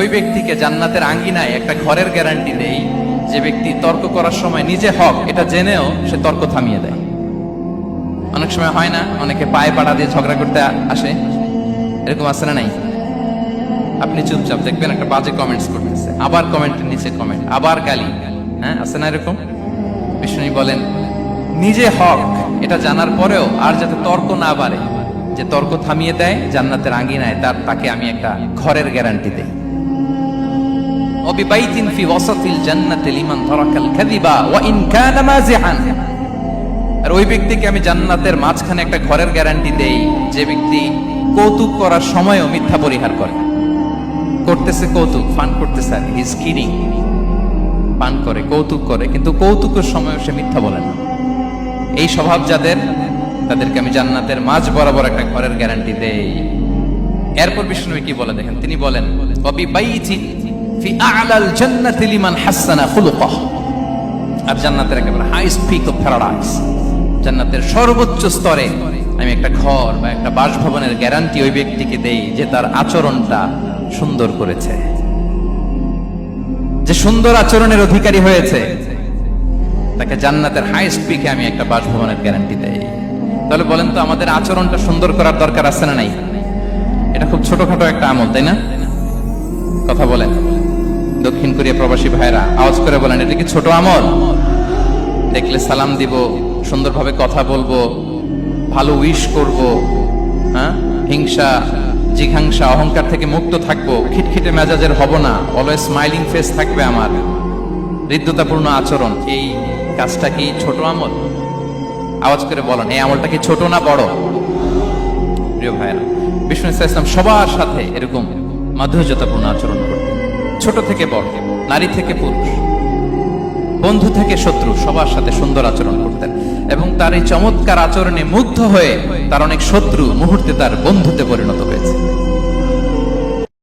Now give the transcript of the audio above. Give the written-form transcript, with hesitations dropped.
ওই ব্যক্তিকে জান্নাতের আঙ্গিনায় একটা ঘরের গ্যারান্টি দেই যে ব্যক্তি তর্ক করার সময় নিজে হক এটা জেনেও সে তর্ক থামিয়ে দেয়। অনেক সময় হয় না, অনেকে পায়ে পাড়া দিয়ে ঝগড়া করতে আসে, এরকম আছে না নাই? আপনি চুপচাপ দেখবেন একটা বাজে কমেন্টস করতেছে, আবার কমেন্টের নিচে কমেন্ট, আবার গালি, হ্যাঁ আছে না এরকম? বিষ্ণু বলেন নিজে হক এটা জানার পরেও আর যাতে তর্ক না বাড়ে, যে তর্ক থামিয়ে দেয় জান্নাতের আঙ্গিনায় তাকে আমি একটা ঘরের গ্যারান্টি দেই। ওয়াবিবাইতিন ফি ওয়াসাতিল জান্নাতি লিমান তারাকাল কাযিবা ওয়া ইন কানা মাযিহান। আর ওই ব্যক্তিকে আমি জান্নাতের মাঝখানে একটা ঘরের গ্যারান্টি দেই যে ব্যক্তি কৌতুক করার সময়ও মিথ্যা পরিহার করে। করতেছে কৌতুক, ফান করতেছে, আর হি ইজ কিডিং, পান করে, কৌতুক করে, কিন্তু কৌতুকের সময়ও সে মিথ্যা বলে না। এই স্বভাব যাদের, তাদেরকে আমি জান্নাতের মাঝ বরাবর একটা ঘরের গ্যারান্টি দেই। এরপর বিষ্ণু কি বলে দেখেন, তিনি বলেন ওয়াবিবাইতিন ফি আ'লাল জান্নাতি লিমান হাসানা খুলুকাহু। আর জান্নাতের একেবারে হাইস্ট পিক অফ প্যারাডাইস, জান্নাতের সর্বোচ্চ স্তরে আমি একটা ঘর বা একটা বাসভবনের গ্যারান্টি ওই ব্যক্তিকে দেই যে তার আচরণটা সুন্দর করেছে, যে সুন্দর আচরণের অধিকারী হয়েছে, তাকে জান্নাতের হাইস্ট পিকে আমি একটা বাসভবনের গ্যারান্টি দেই। তাহলে বলেন তো আমাদের আচরণটা সুন্দর করার দরকার আছে না নাই? এটা খুব ছোটখাটো একটা আমল, তাই না? কথা বলেন দক্ষিণ কোরিয়া প্রবাসী ভাইরা, আওয়াজ করে বলেন এটা কি ছোট আমল? দেখলে সালাম দিব, সুন্দরভাবে কথা বলবো, ভালো উইশ করব, হ্যাঁ, হিংসা জিঘাংসা অহংকার থেকে মুক্ত থাকবো, খিটখিটে মেজাজের হব না, অলওয়েজ স্মাইলিং ফেস থাকবে আমার, হৃদ্যতাপূর্ণ আচরণ। এই কাজটা কি ছোট আমল? আওয়াজ করে বলেন এই আমলটা কি ছোট না বড়? প্রিয় ভাইরা, বিষ্ণু ইসলাম সবার সাথে এরকম মাধুর্যতাপূর্ণ আচরণ করতেন, ছোট থেকে বড়, নারী থেকে পুরুষ, বন্ধু থেকে শত্রু, সবার সাথে সুন্দর আচরণ করতেন। এবং তার এই চমৎকার আচরণে মুগ্ধ হয়ে তার অনেক শত্রু মুহূর্তে তার বন্ধুতে পরিণত হয়েছে।